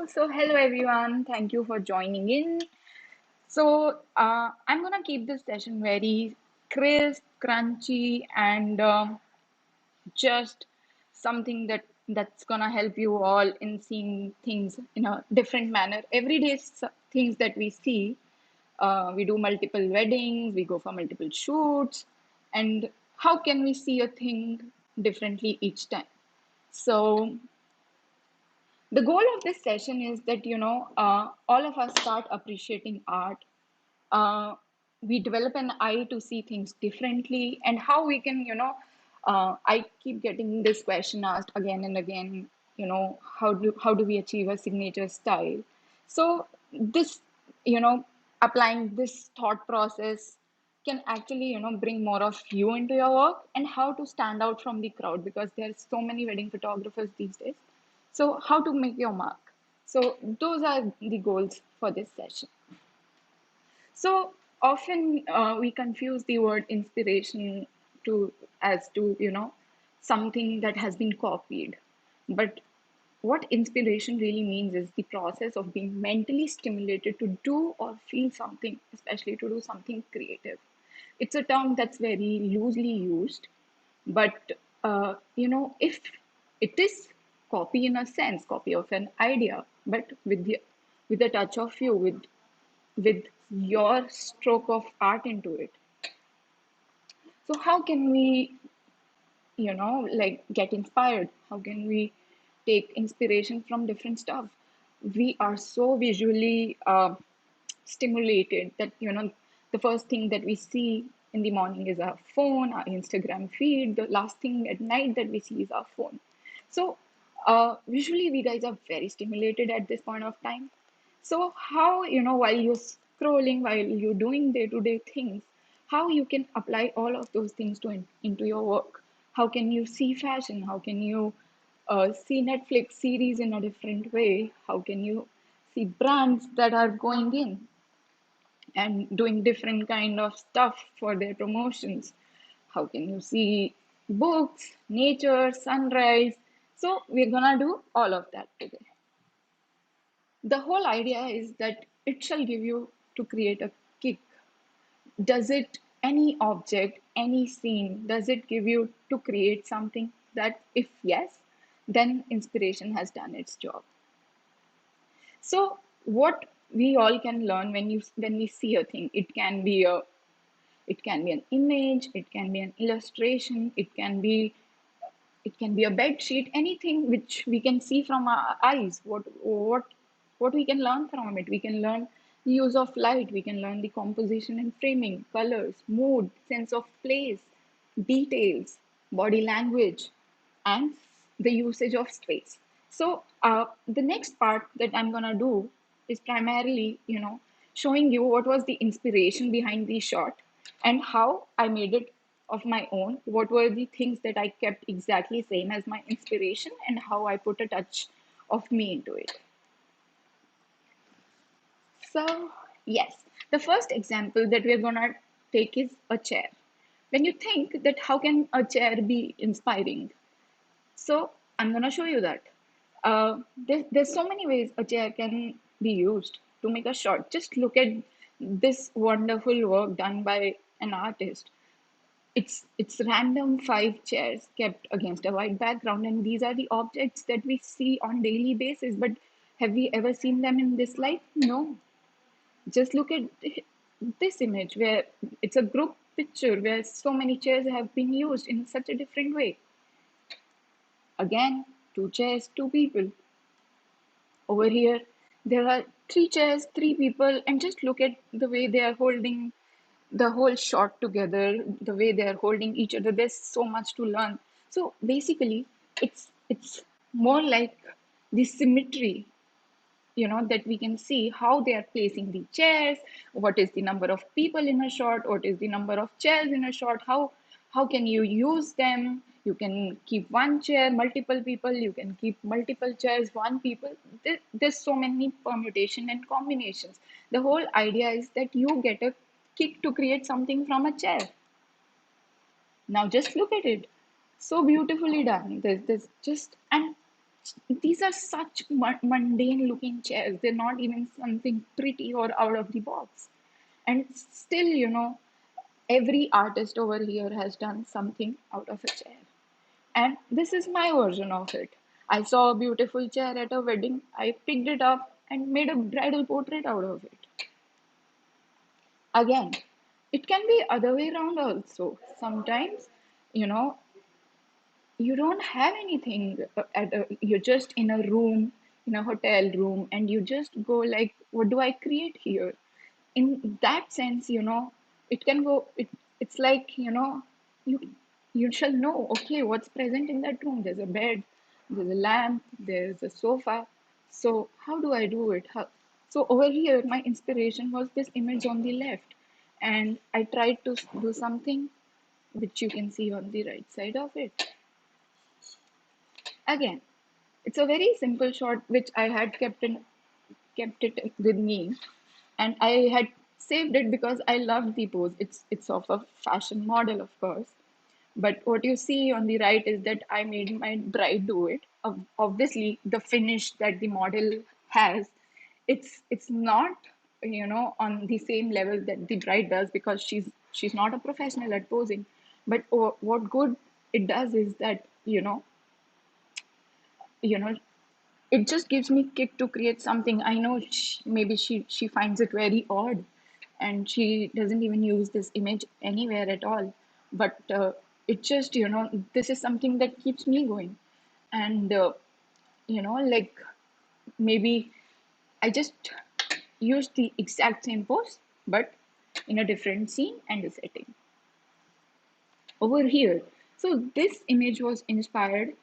So hello everyone. Thank you for joining in. So I'm gonna keep this session very crisp, crunchy, and just something that's gonna help you all in seeing things in a different manner. Everyday things that we see, we do multiple weddings, we go for multiple shoots, and how can we see a thing differently each time? So the goal of this session is that all of us start appreciating art. uh, we develop an eye to see things differently, and how we can I keep getting this question asked again and again. How do we achieve a signature style? So this, you know applying this thought process can actually bring more of you into your work, and how to stand out from the crowd, because there's so many wedding photographers these days. So how to make your mark? So those are the goals for this session. So often we confuse the word inspiration to as to something that has been copied. But what inspiration really means is the process of being mentally stimulated to do or feel something, especially to do something creative. It's a term that's very loosely used, but if it is copy in a sense, copy of an idea, but with a touch of you, with your stroke of art into it. So how can we, like, get inspired? How can we take inspiration from different stuff? We are so visually stimulated that the first thing that we see in the morning is our phone, our Instagram feed. The last thing at night that we see is our phone. So visually, we guys are very stimulated at this point of time. So how, while you're scrolling, while you're doing day-to-day things, how you can apply all of those things into your work? How can you see fashion? How can you see Netflix series in a different way? How can you see brands that are going in and doing different kind of stuff for their promotions? How can you see books, nature, sunrise? So we're gonna do all of that today. The whole idea is that it shall give you to create a kick. Does it, any object, any scene, does it give you to create something? That if yes, then inspiration has done its job. So what we all can learn when we see a thing, it can be an image, it can be an illustration, it can be a bed sheet, anything which we can see from our eyes. What we can learn from it? We can learn the use of light, we can learn the composition and framing, colors, mood, sense of place, details, body language, and the usage of space. So the next part that I'm gonna do is primarily, showing you what was the inspiration behind the shot, and how I made it of my own. What were the things that I kept exactly same as my inspiration, and how I put a touch of me into it. So, yes, the first example that we're gonna take is a chair. When you think that how can a chair be inspiring? So I'm gonna show you that. There's so many ways a chair can be used to make a shot. Just look at this wonderful work done by an artist. It's random five chairs kept against a white background, and these are the objects that we see on daily basis. But have we ever seen them in this light? No. Just look at this image where it's a group picture where so many chairs have been used in such a different way. Again, two chairs, two people. Over here, there are three chairs, three people, and just look at the way they are holding the whole shot together, the way they are holding each other. There's so much to learn. So basically, it's more like the symmetry, that we can see how they are placing the chairs, what is the number of people in a shot, what is the number of chairs in a shot, how can you use them. You can keep one chair multiple people, you can keep multiple chairs one people. There's so many permutation and combinations. The whole idea is that you get a kick to create something from a chair. Now just look at it, so beautifully done. There's just, and These are such mundane looking chairs. They're not even something pretty or out of the box. And still, every artist over here has done something out of a chair. And this is my version of it. I saw a beautiful chair at a wedding. I picked it up and made a bridal portrait out of it. Again, it can be other way around also. Sometimes, you know, you don't have anything you're just in a room, in a hotel room, and you just go like, what do I create here? In that sense, it can go, it's like, you you shall know, okay, what's present in that room. There's a bed, there's a lamp, there's a sofa. So how do I do it? So over here, my inspiration was this image on the left, and I tried to do something which you can see on the right side of it. Again, it's a very simple shot which I had kept it with me, and I had saved it because I loved the pose. It's of a fashion model, of course. But what you see on the right is that I made my bride do it. Obviously, the finish that the model has, it's not on the same level that the bride does because she's not a professional at posing. But what good it does is that you know it just gives me kick to create something. I know maybe she finds it very odd, and she doesn't even use this image anywhere at all. But it just this is something that keeps me going, and like maybe I just use the exact same pose, but in a different scene and a setting over here. So this image was inspired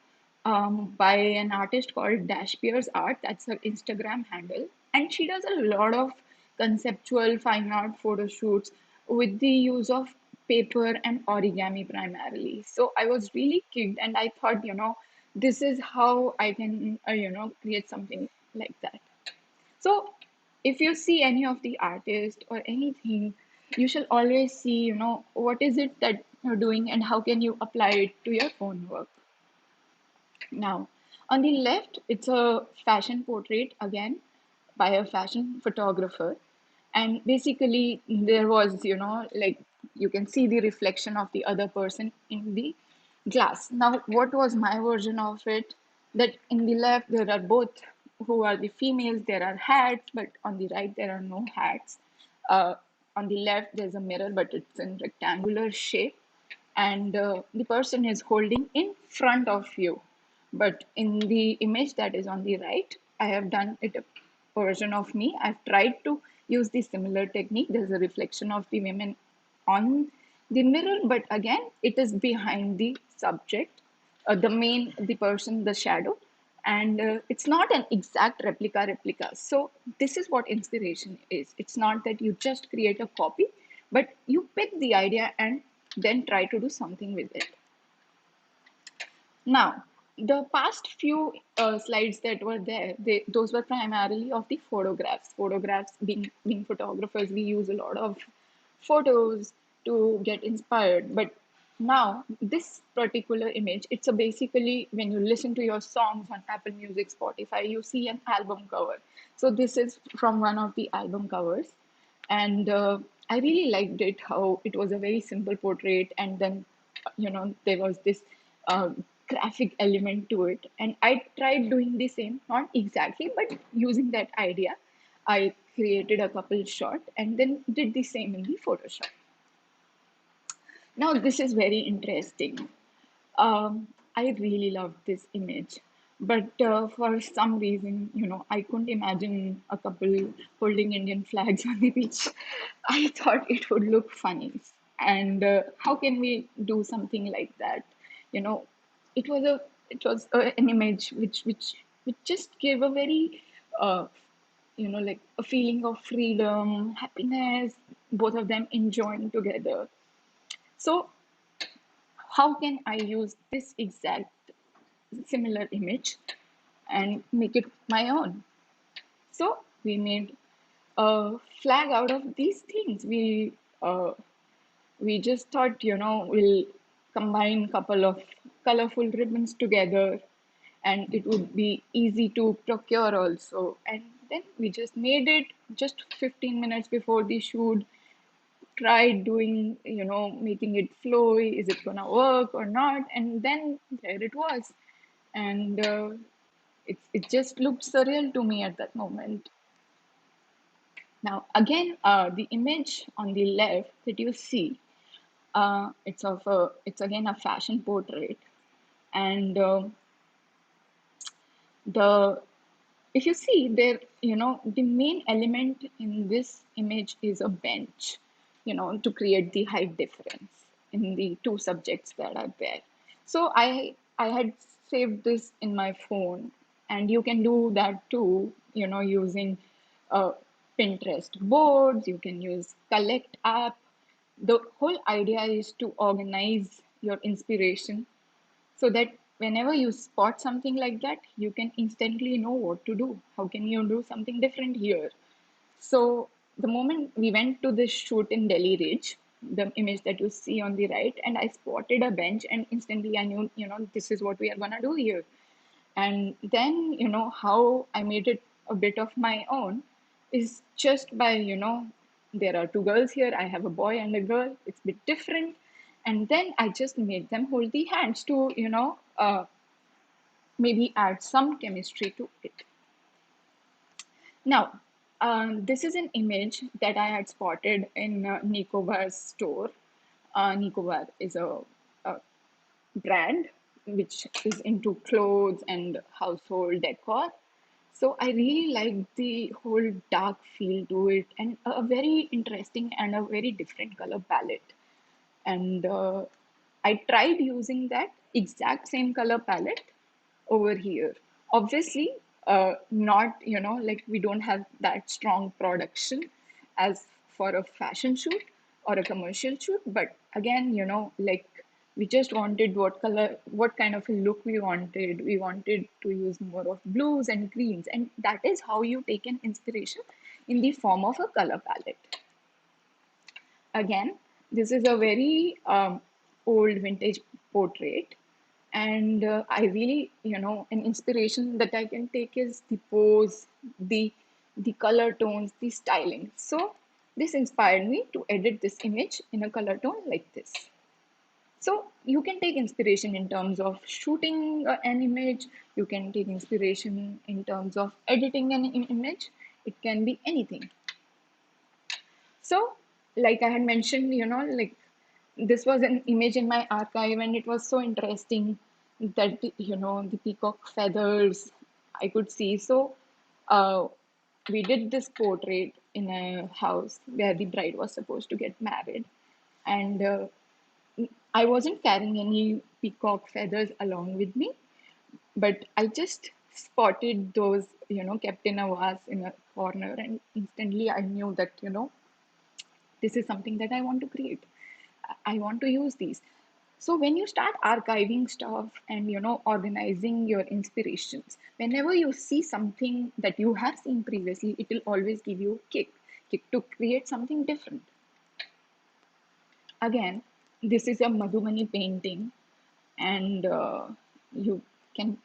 by an artist called Dash Pierce Art. That's her Instagram handle, and she does a lot of conceptual fine art photo shoots with the use of paper and origami primarily. So I was really kicked, and I thought, this is how I can, create something like that. So if you see any of the artists or anything, you shall always see, what is it that you're doing and how can you apply it to your own work. Now, on the left, it's a fashion portrait again by a fashion photographer. And basically, there was, like you can see the reflection of the other person in the glass. Now, what was my version of it? That in the left, there are both who are the females, there are hats, but on the right, there are no hats. Uh, on the left, there's a mirror, but it's in rectangular shape, and the person is holding in front of you. But in the image that is on the right, I have done it a version of me. I've tried to use the similar technique. There's a reflection of the women on the mirror, but again, it is behind the subject, the person, the shadow, and it's not an exact replica. So this is what inspiration is. It's not that you just create a copy, but you pick the idea and then try to do something with it. Now, the past few slides that were there, those were primarily of the photographs. Photographs, being photographers, we use a lot of photos to get inspired. But now, this particular image, it's a basically when you listen to your songs on Apple Music, Spotify, you see an album cover. So this is from one of the album covers, and I really liked it. How it was a very simple portrait, and then there was this uh, graphic element to it, and I tried doing the same, not exactly, but using that idea. I created a couple shot and then did the same in the Photoshop. Now this is very interesting. I really loved this image, but for some reason, I couldn't imagine a couple holding Indian flags on the beach. I thought it would look funny, and how can we do something like that? You know, it was an image which just gave a very like a feeling of freedom, happiness, both of them enjoying together. So how can I use this exact similar image and make it my own? So we made a flag out of these things. We just thought, we'll combine couple of colorful ribbons together, and it would be easy to procure also. And then we just made it just 15 minutes before the shoot, tried doing, making it flowy. Is it gonna work or not? And then there it was. And it just looked surreal to me at that moment. Now, again, the image on the left that you see, it's again a fashion portrait, and the if you see there, the main element in this image is a bench, to create the height difference in the two subjects that are there. So I had saved this in my phone, and you can do that too, using uh, Pinterest boards. You can use Collect app. The whole idea is to organize your inspiration so that whenever you spot something like that, you can instantly know what to do. How can you do something different here? So the moment we went to this shoot in Delhi Ridge, the image that you see on the right, and I spotted a bench, and instantly I knew, this is what we are gonna do here. And then, how I made it a bit of my own is just by, there are two girls here, I have a boy and a girl, it's a bit different. And then I just made them hold the hands to, maybe add some chemistry to it. Now, this is an image that I had spotted in Nicobar's store. Nicobar is a brand which is into clothes and household decor. So I really like the whole dark feel to it, and a very interesting and a very different color palette. And I tried using that exact same color palette over here. Obviously, not, like we don't have that strong production as for a fashion shoot or a commercial shoot, but again, like we just wanted what kind of a look we wanted. We wanted to use more of blues and greens, and that is how you take an inspiration in the form of a color palette. Again, this is a very old vintage portrait, and I really, an inspiration that I can take is the pose, the color tones, the styling. So this inspired me to edit this image in a color tone like this. So you can take inspiration in terms of shooting an image. You can take inspiration in terms of editing an image. It can be anything. So, like I had mentioned, like this was an image in my archive, and it was so interesting that, the peacock feathers I could see. So, uh, we did this portrait in a house where the bride was supposed to get married. And I wasn't carrying any peacock feathers along with me, but I just spotted those, kept in a vase in a corner, and instantly I knew that, this is something that I want to create. I want to use these. So when you start archiving stuff and, organizing your inspirations, whenever you see something that you have seen previously, it will always give you a kick to create something different. Again, this is a Madhubani painting, and you can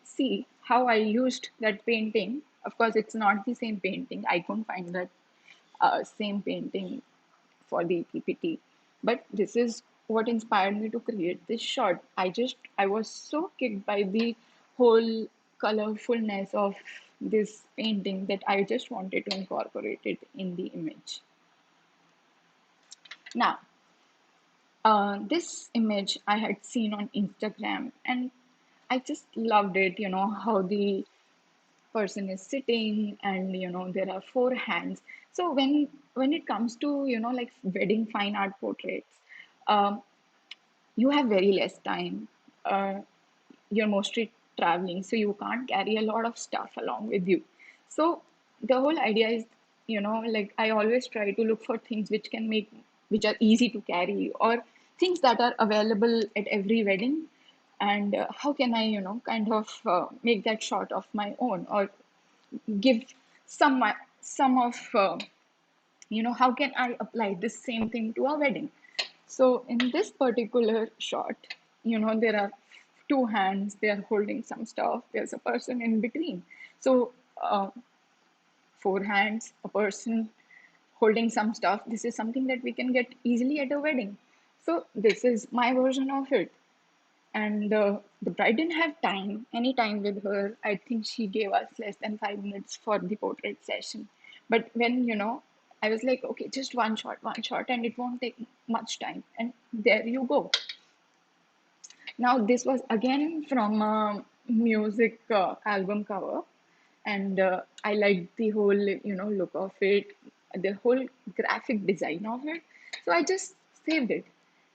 see how I used that painting. Of course, it's not the same painting. I couldn't find that same painting for the PPT. But this is what inspired me to create this shot. I was so kicked by the whole colorfulness of this painting that I just wanted to incorporate it in the image. Now, this image I had seen on Instagram, and I just loved it, how the person is sitting, and there are four hands. So when it comes to, like wedding fine art portraits, um, you have very less time. You're mostly traveling, so you can't carry a lot of stuff along with you. So the whole idea is, like I always try to look for things which are easy to carry, or things that are available at every wedding. And how can I, kind of make that shot of my own, or give some some of how can I apply this same thing to a wedding. So in this particular shot, there are two hands, they are holding some stuff, there's a person in between. So four hands, a person holding some stuff, this is something that we can get easily at a wedding. So this is my version of it. And the bride didn't have any time with her. I think she gave us less than 5 minutes for the portrait session. But when, I was like, okay, just one shot, and it won't take much time. And there you go. Now, this was again from a music album cover, and I liked the whole, look of it, the whole graphic design of it. So I just saved it,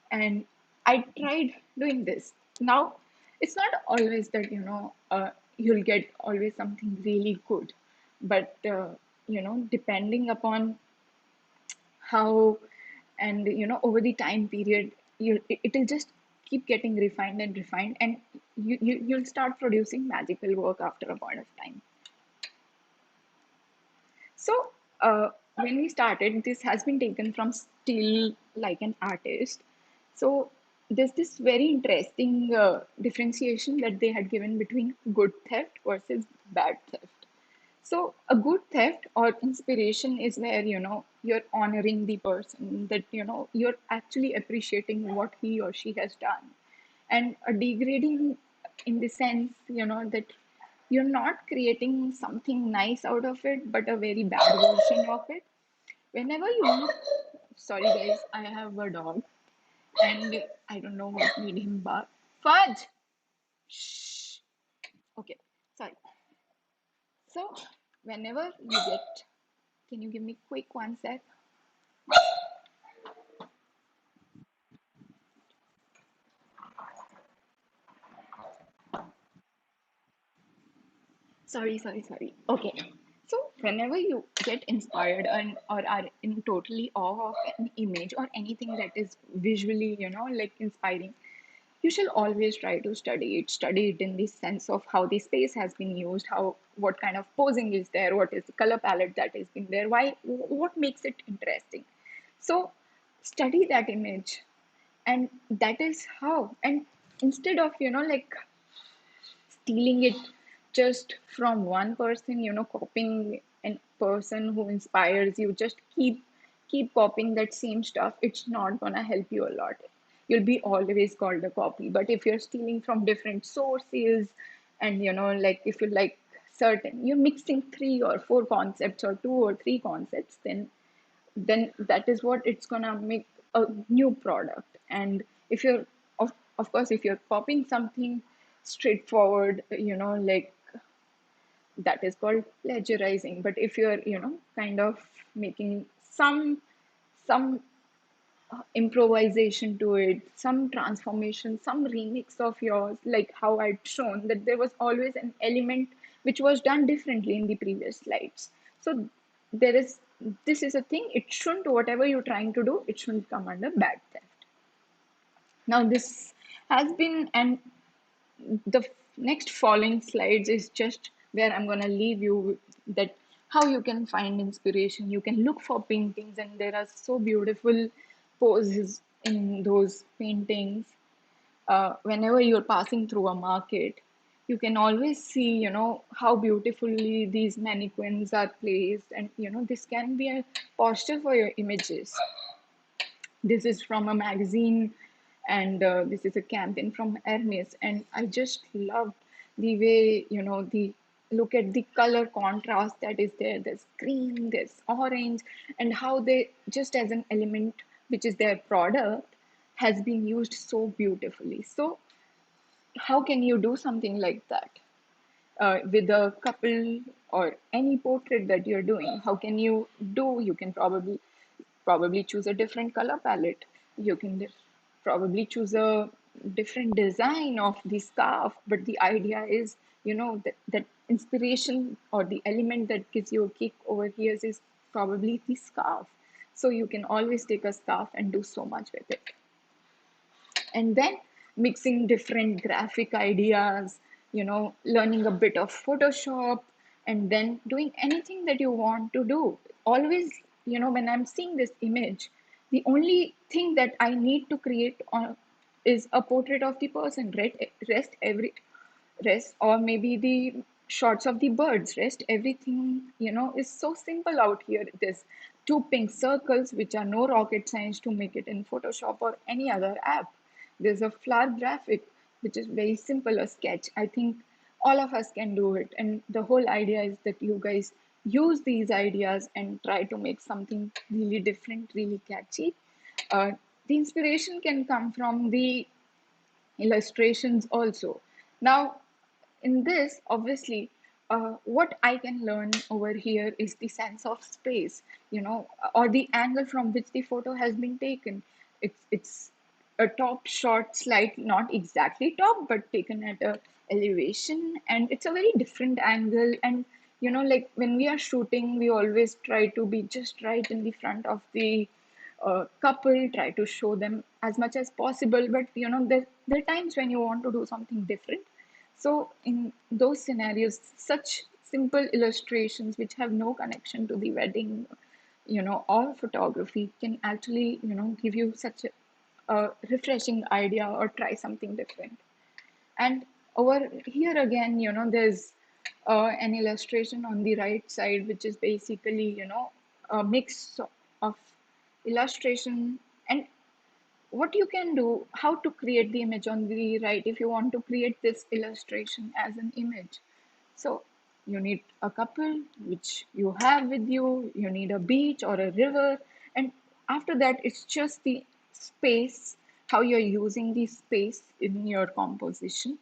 and I tried doing this. Now, it's not always that, you'll get always something really good, but depending upon how, and over the time period, it'll just keep getting refined and refined, and you'll start producing magical work after a point of time. So when we started, this has been taken from Still Like an Artist. So there's this very interesting differentiation that they had given between good theft versus bad theft. So a good theft or inspiration is where, you're honoring the person, that, you're actually appreciating what he or she has done. And a degrading in the sense, that you're not creating something nice out of it, but a very bad version of it. Whenever you look, sorry guys, I have a dog and I don't know what made him bark. Fudge! Shh. Okay, sorry. So, whenever you get, can you give me quick one sec? Sorry. Okay. So, whenever you get inspired or are in totally awe of an image or anything that is visually, like inspiring, you shall always try to study it in the sense of how the space has been used, how, what kind of posing is there, what is the color palette that has been there, why, what makes it interesting. So study that image, and that is how. And instead of, like stealing it just from one person, copying a person who inspires you, just keep copying that same stuff, it's not gonna help you a lot. You'll be always called a copy. But if you're stealing from different sources, and like if you like certain, you're mixing three or four concepts or two or three concepts, then that is what it's gonna make a new product. And if you're of course, if you're copying something straightforward, like that is called plagiarizing. But if you're, kind of making some improvisation to it, some transformation, some remix of yours, like how I'd shown that there was always an element which was done differently in the previous slides. So there is, this is a thing, it shouldn't, whatever you're trying to do, it shouldn't come under bad theft. Now this has been, and the next following slides is just where I'm going to leave you that how you can find inspiration. You can look for paintings, and there are so beautiful poses in those paintings. Whenever you're passing through a market, you can always see, how beautifully these mannequins are placed, and this can be a posture for your images. This is from a magazine, and this is a campaign from Hermes. And I just loved the way, the look at the color contrast that is there. There's green, there's orange, and how they, just as an element, which is their product, has been used so beautifully. So, how can you do something like that? With a couple or any portrait that you're doing, how can you do? You can probably choose a different color palette. You can probably choose a different design of the scarf, but the idea is, that inspiration or the element that gives you a kick over here is probably the scarf. So you can always take a scarf and do so much with it. And then mixing different graphic ideas, learning a bit of Photoshop, and then doing anything that you want to do. Always, when I'm seeing this image, the only thing that I need to create on is a portrait of the person. Rest, or maybe the shots of the birds. Rest, everything, is so simple out here. There's two pink circles, which are no rocket science to make it in Photoshop or any other app. There's a flower graphic, which is very simple, a sketch. I think all of us can do it. And the whole idea is that you guys use these ideas and try to make something really different, really catchy. Uh, the inspiration can come from the illustrations also. Now, in this, obviously, what I can learn over here is the sense of space, or the angle from which the photo has been taken. It's a top shot, slight, not exactly top, but taken at a elevation, and it's a very different angle. And like when we are shooting, we always try to be just right in the front of the couple, try to show them as much as possible. But there are times when you want to do something different. So in those scenarios, such simple illustrations which have no connection to the wedding, or photography, can actually, give you such a refreshing idea or try something different. And over here again, there's an illustration on the right side, which is basically, a mix of illustration and what you can do, how to create the image on the right if you want to create this illustration as an image. So you need a couple which you have with you, you need a beach or a river, and after that, it's just the space, how you're using the space in your composition.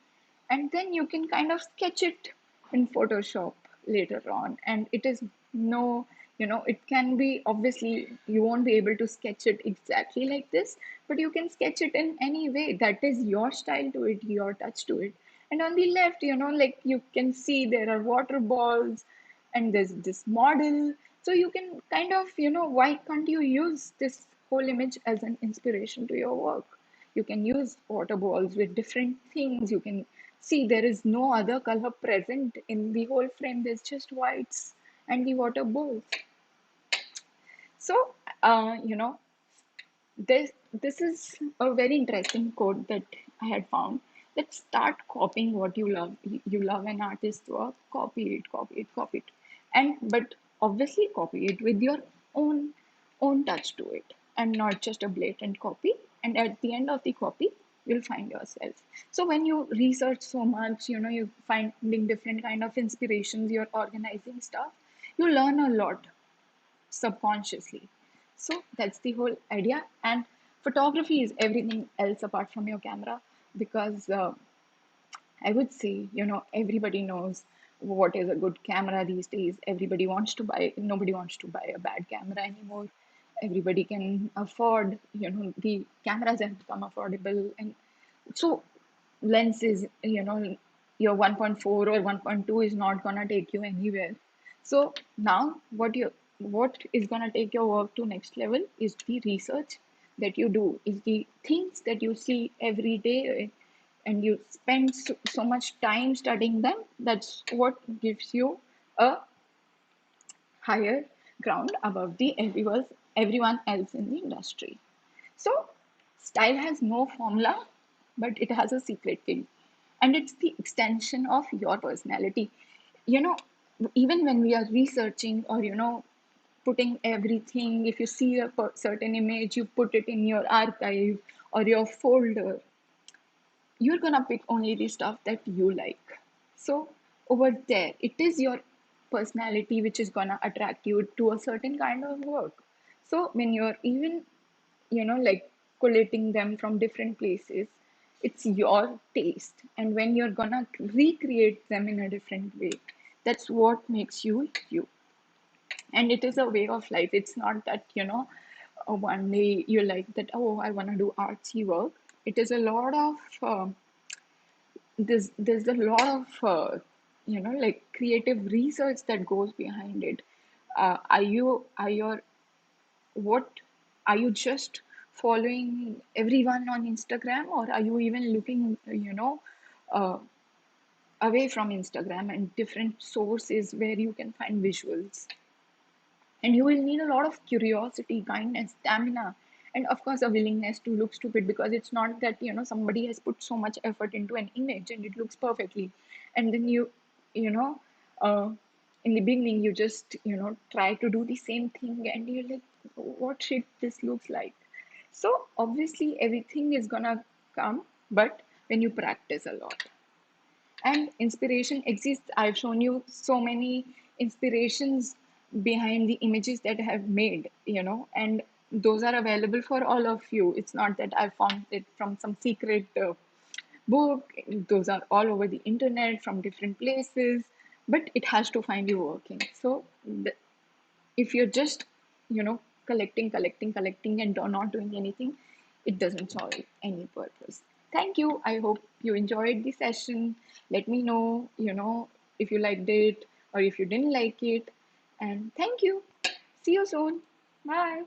And then you can kind of sketch it in Photoshop later on. And it is no, it can be, obviously, you won't be able to sketch it exactly like this, but you can sketch it in any way that is your style to it, your touch to it. And on the left, like you can see there are water balls and there's this model. So you can kind of, why can't you use this whole image as an inspiration to your work? You can use water balls with different things. You can see there is no other color present in the whole frame. There's just whites and the water bowls. So, this is a very interesting quote that I had found, that start copying what you love. You love an artist's work, copy it, copy it, copy it. And but obviously copy it with your own touch to it, and not just a blatant copy. And at the end of the copy, you'll find yourself. So when you research so much, you're finding different kind of inspirations, you're organizing stuff, you learn a lot subconsciously. So that's the whole idea. And photography is everything else apart from your camera, because I would say, everybody knows what is a good camera these days. Everybody wants to buy, nobody wants to buy a bad camera anymore. Everybody can afford, the cameras have become affordable. And so lenses, your 1.4 or 1.2 is not gonna take you anywhere. So now what is gonna take your work to next level is the research that you do, is the things that you see every day, and you spend so much time studying them. That's what gives you a higher ground above the everyone else in the industry. So, style has no formula, but it has a secret key. And it's the extension of your personality. You know, even when we are researching or, putting everything, if you see a certain image, you put it in your archive or your folder, you're gonna pick only the stuff that you like. So over there, it is your personality which is gonna attract you to a certain kind of work. So when you're even, like collating them from different places, it's your taste. And when you're gonna recreate them in a different way, that's what makes you you. And it is a way of life. It's not that, one day you're like that, oh, I want to do artsy work. It is a lot of there's a lot of like creative research that goes behind it. Are your what are you just following everyone on Instagram, or are you even looking, uh, away from Instagram and different sources where you can find visuals? And you will need a lot of curiosity, kindness, stamina, and of course a willingness to look stupid, because it's not that somebody has put so much effort into an image and it looks perfectly, and then you know uh, in the beginning you just try to do the same thing and you're like, what shit this looks like. So obviously everything is gonna come, but when you practice a lot. And inspiration exists. I've shown you so many inspirations behind the images that I have made, and those are available for all of you. It's not that I found it from some secret book. Those are all over the internet from different places, but it has to find you working. So if you're just collecting and not doing anything, it doesn't solve any purpose. Thank you. I hope you enjoyed the session. Let me know, if you liked it or if you didn't like it. And thank you. See you soon. Bye.